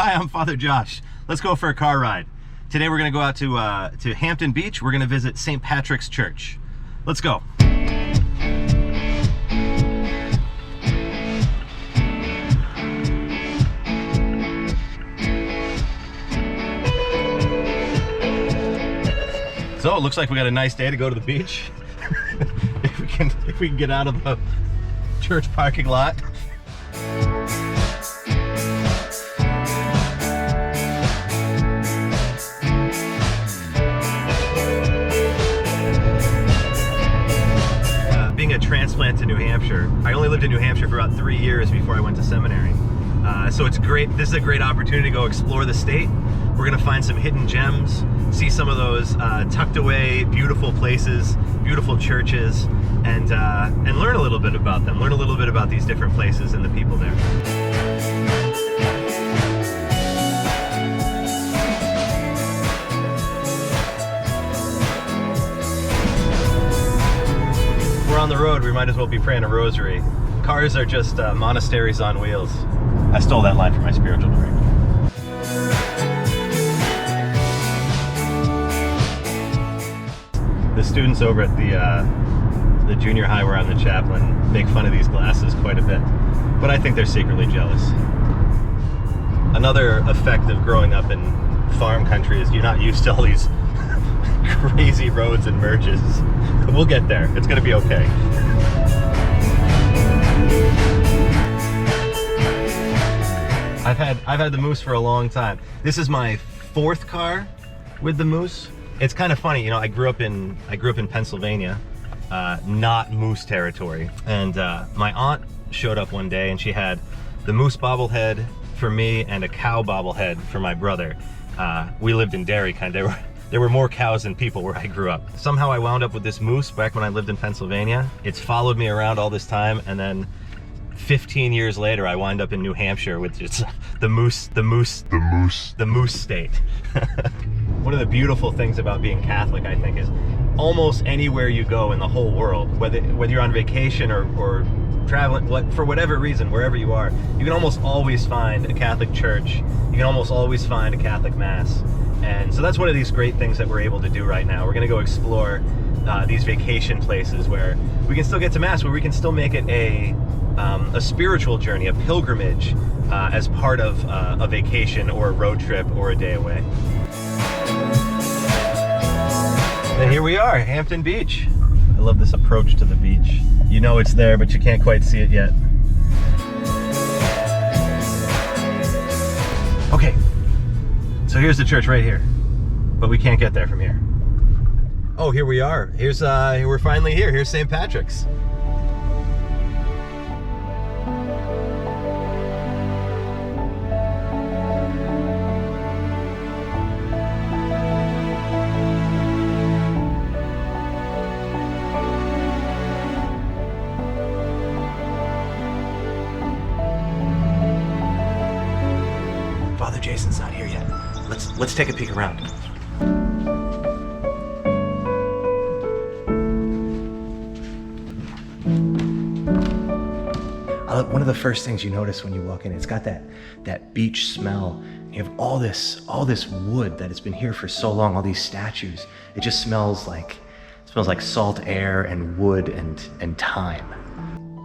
Hi, I'm Father Josh. Let's go for a car ride. Today we're going to go out to Hampton Beach. We're going to visit St. Patrick's Church. Let's go. So it looks like we got a nice day to go to the beach. if we can get out of the church parking lot. Being a transplant to New Hampshire, I only lived in New Hampshire for about 3 years before I went to seminary. So it's great. This is a great opportunity to go explore the state. We're gonna find some hidden gems, see some of those tucked away, beautiful places, beautiful churches, and learn a little bit about them. Learn a little bit about these different places and the people there. We're on the road, we might as well be praying a rosary. Cars are just monasteries on wheels. I stole that line from my spiritual director. The students over at the junior high where I'm the chaplain make fun of these glasses quite a bit, but I think they're secretly jealous. Another effect of growing up in farm country is you're not used to all these crazy roads and merges. We'll get there. It's gonna be okay. I've had the Moose for a long time. This is my 4th car with the Moose. It's kind of funny, you know, I grew up in Pennsylvania, not moose territory. And my aunt showed up one day and she had the moose bobblehead for me and a cow bobblehead for my brother. We lived in Derry, there were more cows than people where I grew up. Somehow I wound up with this moose back when I lived in Pennsylvania. It's followed me around all this time, and then 15 years later I wind up in New Hampshire with just the moose state. One of the beautiful things about being Catholic, I think, is almost anywhere you go in the whole world, whether you're on vacation or traveling, for whatever reason, wherever you are, you can almost always find a Catholic church. You can almost always find a Catholic mass. And so that's one of these great things that we're able to do right now. We're gonna go explore these vacation places where we can still get to mass, where we can still make it a spiritual journey, a pilgrimage, as part of a vacation or a road trip or a day away. And here we are, Hampton Beach. I love this approach to the beach. You know it's there, but you can't quite see it yet. Okay, so here's the church right here, but we can't get there from here. Oh, here we are. Here's we're finally here. Here's St. Patrick's. Father Jason's not here yet. Let's take a peek around. One of the first things you notice when you walk in, it's got that beach smell. You have all this wood that has been here for so long, all these statues. It just smells like salt air and wood and time.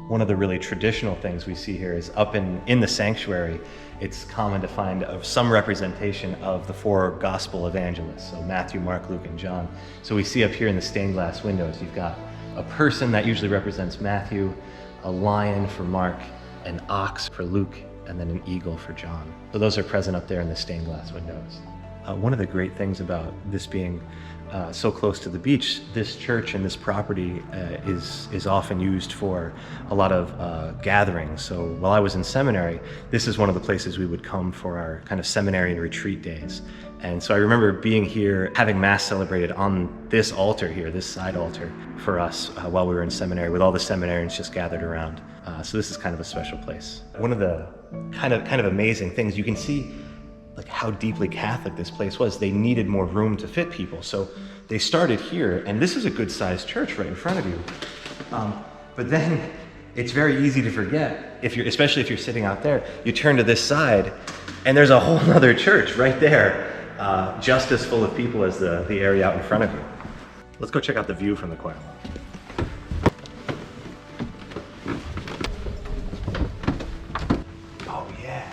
One of the really traditional things we see here is up in the sanctuary, it's common to find some representation of the 4 gospel evangelists, so Matthew, Mark, Luke, and John. So we see up here in the stained glass windows, you've got a person that usually represents Matthew, a lion for Mark, an ox for Luke, and then an eagle for John. So those are present up there in the stained glass windows. One of the great things about this being so close to the beach, this church and this property is often used for a lot of gatherings. So while I was in seminary, this is one of the places we would come for our kind of seminary and retreat days. And so I remember being here, having Mass celebrated on this altar here, this side altar for us while we were in seminary, with all the seminarians just gathered around. So this is kind of a special place. One of the kind of amazing things, you can see like how deeply Catholic this place was. They needed more room to fit people. So they started here, and this is a good sized church right in front of you. But then it's very easy to forget, especially if you're sitting out there. You turn to this side, and there's a whole other church right there, just as full of people as the area out in front of you. Let's go check out the view from the choir loft. Oh yeah.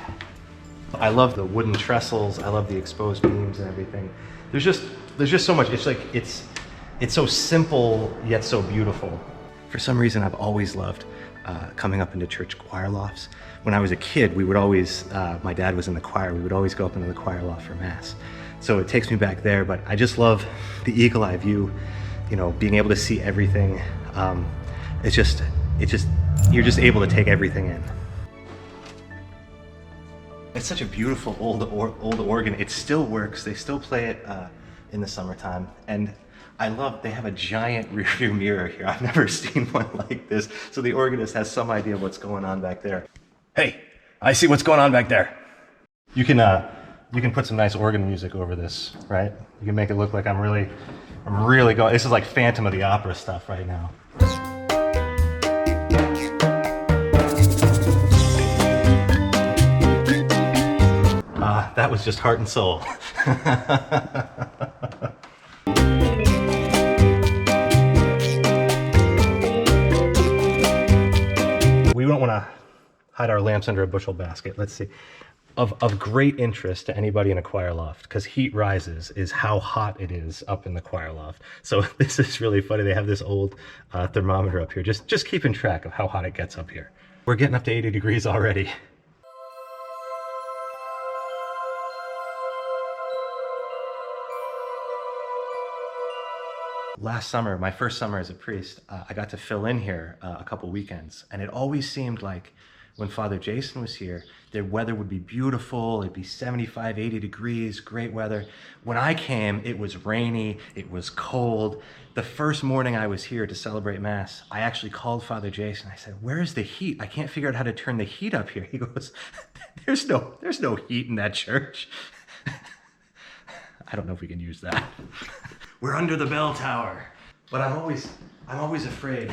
I love the wooden trestles. I love the exposed beams and everything. There's just so much. It's like it's so simple yet so beautiful. For some reason, I've always loved coming up into church choir lofts. When I was a kid, we would always, my dad was in the choir, we would always go up into the choir loft for Mass. So it takes me back there, but I just love the eagle eye view, you know, being able to see everything. You're just able to take everything in. It's such a beautiful old organ. It still works. They still play it in the summertime. And I love, they have a giant rearview mirror here. I've never seen one like this. So the organist has some idea of what's going on back there. Hey, I see what's going on back there. You can put some nice organ music over this, right? You can make it look like I'm really going, this is like Phantom of the Opera stuff right now. That was just heart and soul. We don't want to hide our lamps under a bushel basket. Let's see. Of great interest to anybody in a choir loft, because heat rises, is how hot it is up in the choir loft. So this is really funny. They have this old thermometer up here, just keeping track of how hot it gets up here. We're getting up to 80 degrees already. Last summer, my first summer as a priest, I got to fill in here a couple weekends, and it always seemed like when Father Jason was here, the weather would be beautiful, it'd be 75, 80 degrees, great weather. When I came, it was rainy, it was cold. The first morning I was here to celebrate Mass, I actually called Father Jason. I said, "Where's the heat? I can't figure out how to turn the heat up here." He goes, there's no heat in that church." I don't know if we can use that. We're under the bell tower. But I'm always afraid.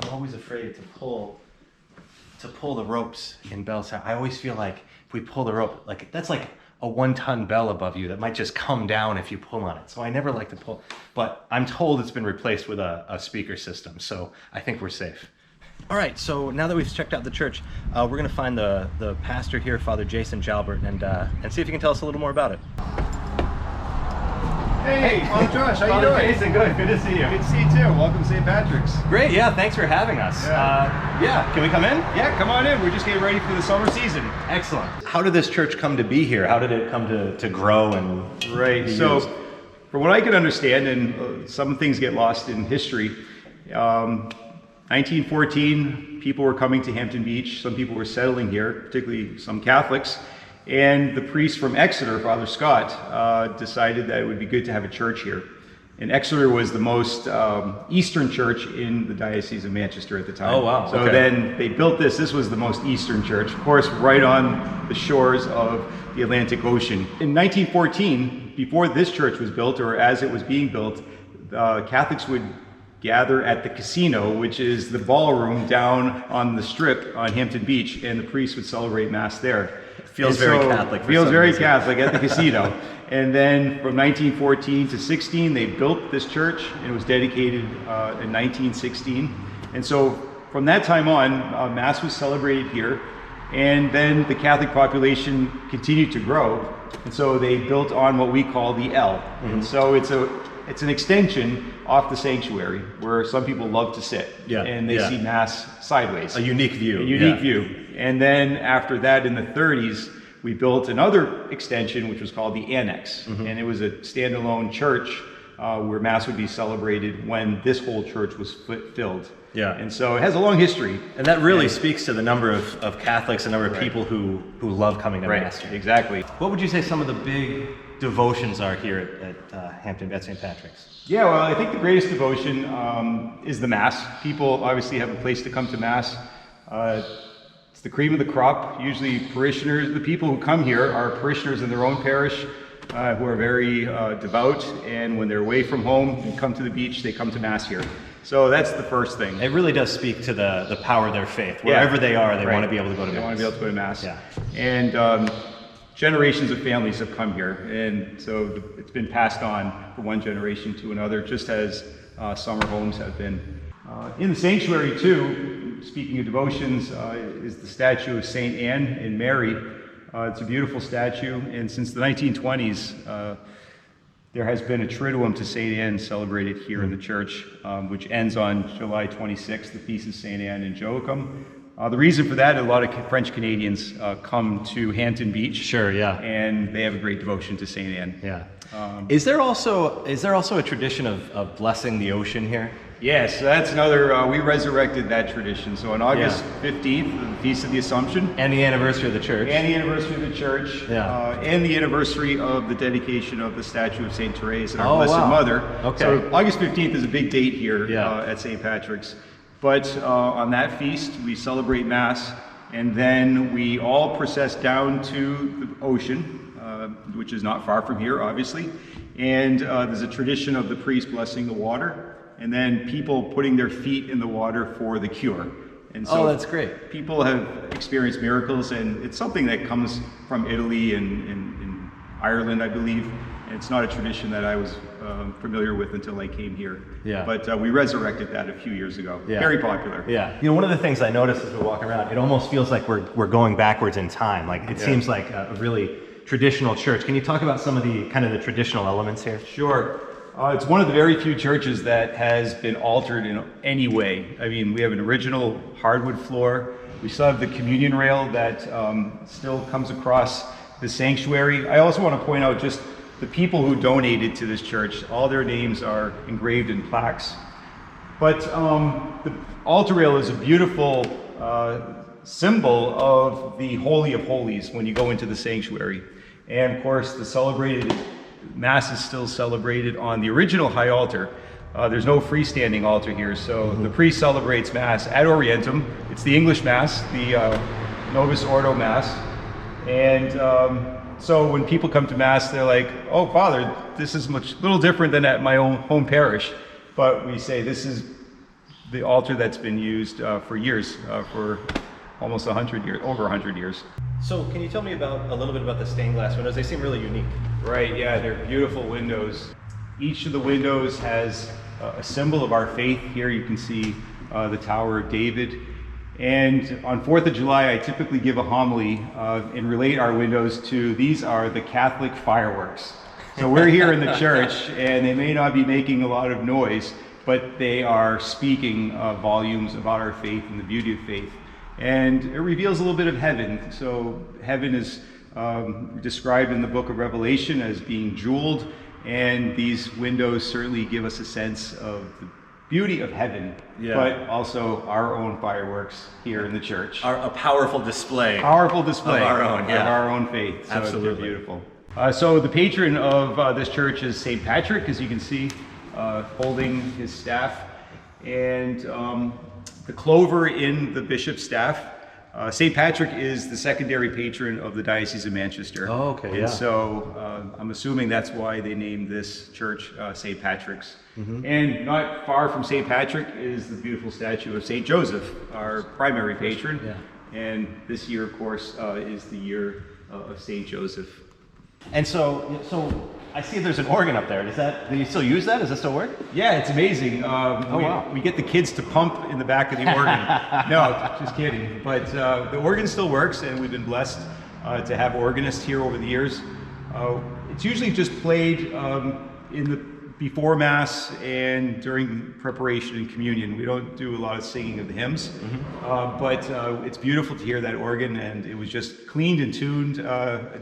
I'm always afraid to pull the ropes in bell tower. I always feel like if we pull the rope, like that's like a 1-ton bell above you that might just come down if you pull on it. So I never like to pull, but I'm told it's been replaced with a speaker system. So I think we're safe. All right, so now that we've checked out the church, we're gonna find the pastor here, Father Jason Jalbert, and see if he can tell us a little more about it. Hey, I'm Josh. How you doing? Jason, good to see you. Good to see you too. Welcome to St. Patrick's. Great, yeah, thanks for having us. Yeah, can we come in? Yeah, come on in. We're just getting ready for the summer season. Excellent. How did this church come to be here? How did it come to grow and Right, so from what I can understand, and some things get lost in history, 1914, people were coming to Hampton Beach. Some people were settling here, particularly some Catholics. And the priest from Exeter, Father Scott, decided that it would be good to have a church here. And Exeter was the most eastern church in the Diocese of Manchester at the time. Oh, wow. So then they built this. This was the most eastern church, of course, right on the shores of the Atlantic Ocean. In 1914, before this church was built, or as it was being built, Catholics would gather at the casino, which is the ballroom down on the strip on Hampton Beach, and the priest would celebrate Mass there. Feels very Catholic. Feels very Catholic at the casino. And then from 1914 to 16, they built this church, and it was dedicated in 1916. And so from that time on, Mass was celebrated here. And then the Catholic population continued to grow. And so they built on what we call the L. Mm-hmm. And so it's an extension off the sanctuary where some people love to sit, and they see Mass sideways. A unique view. A unique view. And then after that, in the 30s, we built another extension, which was called the Annex. Mm-hmm. And it was a standalone church where Mass would be celebrated when this whole church was filled. Yeah. And so it has a long history. And that really speaks to the number of Catholics, the number of people who love coming to Mass here. Exactly. What would you say some of the big devotions are here at Hampton, at St. Patrick's? Yeah, well, I think the greatest devotion is the Mass. People obviously have a place to come to Mass. It's the cream of the crop. Usually parishioners, the people who come here are parishioners in their own parish who are very devout, and when they're away from home and come to the beach, they come to Mass here. So that's the first thing. It really does speak to the power of their faith. Wherever they are, they want to be able to go to Mass. They want to be able to go to Mass. Yeah. And generations of families have come here, and so it's been passed on from one generation to another, just as summer homes have been. In the sanctuary too, speaking of devotions, is the statue of Saint Anne and Mary. It's a beautiful statue, and since the 1920s, there has been a Triduum to Saint Anne celebrated here in the church, which ends on July 26th, the Feast of Saint Anne and Joachim. The reason for that, a lot of French Canadians come to Hampton Beach. Sure, yeah. And they have a great devotion to Saint Anne. Yeah. Is there also a tradition of blessing the ocean here? Yes, that's another, we resurrected that tradition. So on August 15th, the Feast of the Assumption. And the anniversary of the church. And the anniversary of the church. Yeah. And the anniversary of the dedication of the statue of St. Therese and our Blessed Mother. Okay. So August 15th is a big date here at St. Patrick's. But on that feast, we celebrate Mass, and then we all process down to the ocean, which is not far from here, obviously. And there's a tradition of the priest blessing the water, and then people putting their feet in the water for the cure. And so that's great. People have experienced miracles, and it's something that comes from Italy and Ireland, I believe. And it's not a tradition that I was familiar with until I came here. Yeah. But we resurrected that a few years ago. Yeah. Very popular. Yeah. You know, one of the things I noticed as we walk around, it almost feels like we're going backwards in time. Like it seems like a really traditional church. Can you talk about some of the traditional elements here? Sure. It's one of the very few churches that has been altered in any way. I mean, we have an original hardwood floor. We still have the communion rail that still comes across the sanctuary. I also want to point out just the people who donated to this church. All their names are engraved in plaques. But the altar rail is a beautiful symbol of the Holy of Holies when you go into the sanctuary. And of course, the celebrated Mass is still celebrated on the original high altar. There's no freestanding altar here, so the priest celebrates Mass at Orientum. It's the English Mass, the Novus Ordo Mass. And so when people come to Mass, they're like, "Oh, Father, this is little different than at my own home parish." But we say this is the altar that's been used for years, for almost 100 years, over 100 years. So can you tell me a little bit about the stained glass windows? They seem really unique. Right, yeah, they're beautiful windows. Each of the windows has a symbol of our faith. Here you can see the Tower of David. And on 4th of July, I typically give a homily and relate our windows to, these are the Catholic fireworks. So we're here in the church, and they may not be making a lot of noise, but they are speaking volumes about our faith and the beauty of faith. And it reveals a little bit of heaven. So heaven is described in the book of Revelation as being jeweled, and these windows certainly give us a sense of the beauty of heaven, but also our own fireworks here in the church. A powerful display. Powerful display of our own faith. So absolutely. they're beautiful. So the patron of this church is St. Patrick, as you can see, holding his staff. And the clover in the bishop's staff. St. Patrick is the secondary patron of the Diocese of Manchester. Oh, okay, and so I'm assuming that's why they named this church St. Patrick's. And not far from St. Patrick is the beautiful statue of St. Joseph, our primary patron. And this year, of course, is the year of St. Joseph. And so I see there's an organ up there. Do you still use that? Does that still work? Yeah, it's amazing. We get the kids to pump in the back of the organ. No, just kidding. But the organ still works, and we've been blessed to have organists here over the years. It's usually just played before Mass and during preparation and communion. We don't do a lot of singing of the hymns, but it's beautiful to hear that organ, and it was just cleaned and tuned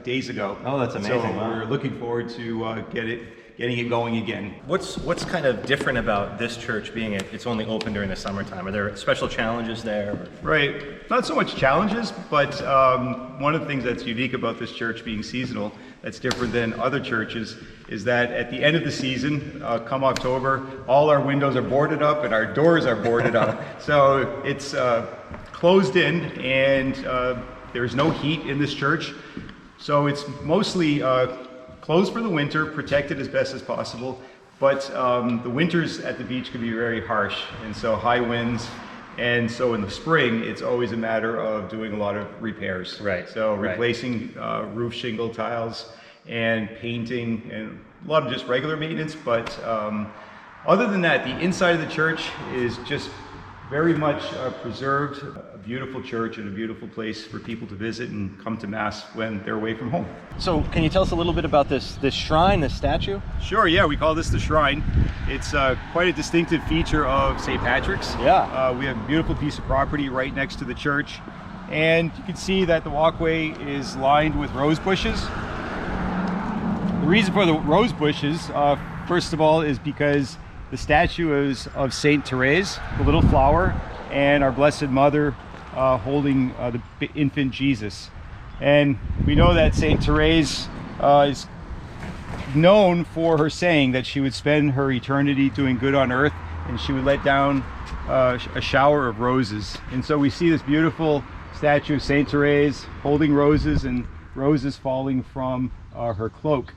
days ago. Oh, that's amazing. So we're looking forward to getting it going again. What's kind of different about this church being it's only open during the summertime? Are there special challenges there? Right, not so much challenges, but one of the things that's unique about this church being seasonal, that's different than other churches, is that at the end of the season, come October, all our windows are boarded up and our doors are boarded up. So it's closed in, and there's no heat in this church. So it's mostly closed for the winter, protected as best as possible. But the winters at the beach can be very harsh, and so high winds. And so in the spring, it's always a matter of doing a lot of repairs. Right. So Right. replacing roof shingle tiles and painting and a lot of just regular maintenance. But other than that, the inside of the church is just very much preserved. A beautiful church and a beautiful place for people to visit and come to Mass when they're away from home. So can you tell us a little bit about this shrine, this statue? Sure, yeah, we call this the shrine. It's quite a distinctive feature of St. Patrick's. Yeah. We have a beautiful piece of property right next to the church. And you can see that the walkway is lined with rose bushes. The reason for the rose bushes, first of all, is because the statue is of Saint Therese, the little flower, and our Blessed Mother holding the infant Jesus. And we know that Saint Therese is known for her saying that she would spend her eternity doing good on earth, and she would let down a shower of roses. And so we see this beautiful statue of Saint Therese holding roses, and roses falling from her cloak.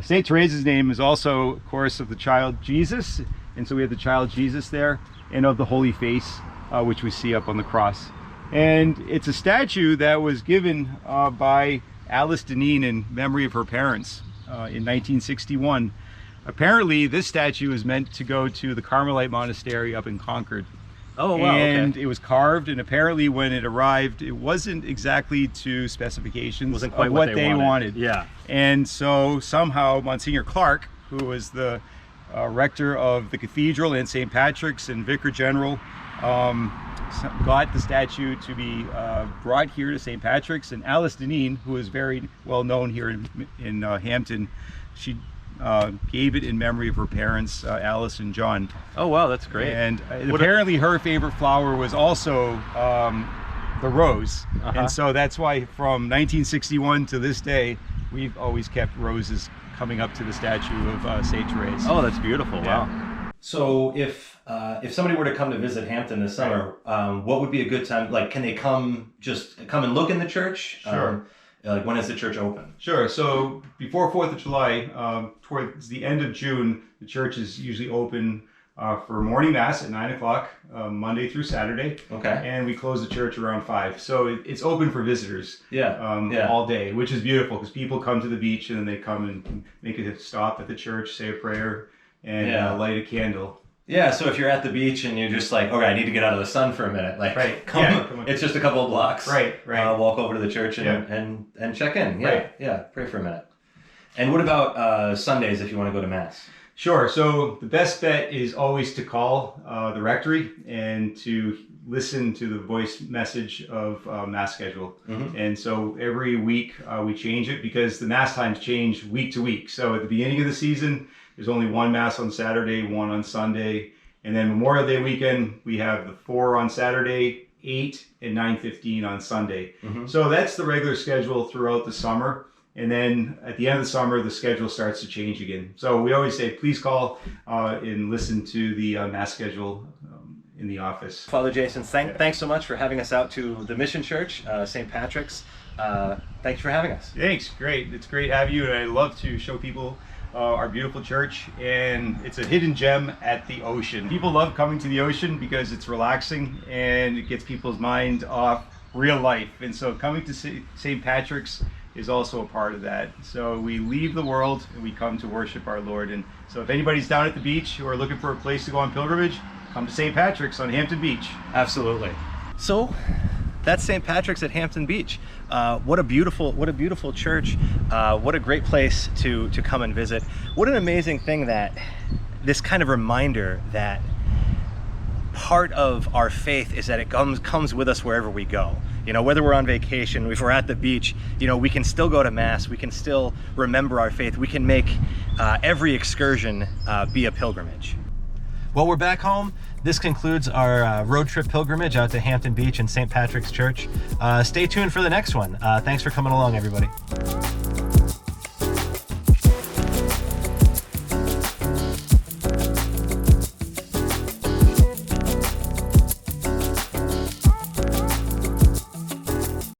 Saint Therese's name is also, of course, of the child Jesus, and so we have the child Jesus there, and of the Holy Face, which we see up on the cross. And it's a statue that was given by Alice Deneen in memory of her parents in 1961. Apparently, this statue is meant to go to the Carmelite Monastery up in Concord. Oh, wow. And okay. it was carved, and apparently when it arrived, it wasn't exactly to specifications Wasn't quite of what what they they wanted. wanted. Yeah. And so somehow Monsignor Clark, who was the rector of the cathedral and St. Patrick's and vicar general, got the statue to be brought here to St. Patrick's. And Alice Deneen, who is very well known here in Hampton, she gave it in memory of her parents, Alice and John. Oh, wow, that's great. And apparently her favorite flower was also the rose. And so that's why from 1961 to this day, we've always kept roses coming up to the statue of St. Therese. Oh, that's beautiful. Yeah. Wow. So if somebody were to come to visit Hampton this summer, what would be a good time? Like, can they come and look in the church? Sure. Like, when is the church open? Sure. So before 4th of July, towards the end of June, the church is usually open for morning mass at 9 o'clock, Monday through Saturday. Okay. And we close the church around 5. So it's open for visitors. Yeah. All day, which is beautiful because people come to the beach and then they come and make a stop at the church, say a prayer, and light a candle. Yeah, so if you're at the beach and you're just like, okay, I need to get out of the sun for a minute, like, Right. come, Yeah, come on. it's just a couple of blocks. Right. Walk over to the church and check in. Yeah, Right. yeah, pray for a minute. And what about Sundays if you want to go to Mass? Sure. So the best bet is always to call the rectory and to listen to the voice message of Mass schedule. Mm-hmm. And so every week we change it because the Mass times change week to week. So at the beginning of the season, there's only one Mass on Saturday, one on Sunday. And then Memorial Day weekend, we have the 4 on Saturday, 8 and 9:15 on Sunday. Mm-hmm. So that's the regular schedule throughout the summer. And then at the end of the summer, the schedule starts to change again. So we always say, please call and listen to the Mass schedule in the office. Father Jason, thanks so much for having us out to the Mission Church, St. Patrick's. Thanks for having us. Thanks, great. It's great to have you, and I love to show people our beautiful church, and it's a hidden gem at the ocean. People love coming to the ocean because it's relaxing and it gets people's mind off real life. And so coming to St. Patrick's is also a part of that. So we leave the world and we come to worship our Lord. And so if anybody's down at the beach or looking for a place to go on pilgrimage, come to St. Patrick's on Hampton Beach. Absolutely. So that's St. Patrick's at Hampton Beach. What a beautiful church. What a great place to come and visit. What an amazing thing that this kind of reminder that part of our faith is that it comes with us wherever we go. You know, whether we're on vacation, if we're at the beach, you know, we can still go to Mass, we can still remember our faith, we can make every excursion be a pilgrimage. Well, we're back home. This concludes our road trip pilgrimage out to Hampton Beach and St. Patrick's Church. Stay tuned for the next one. Thanks for coming along, everybody.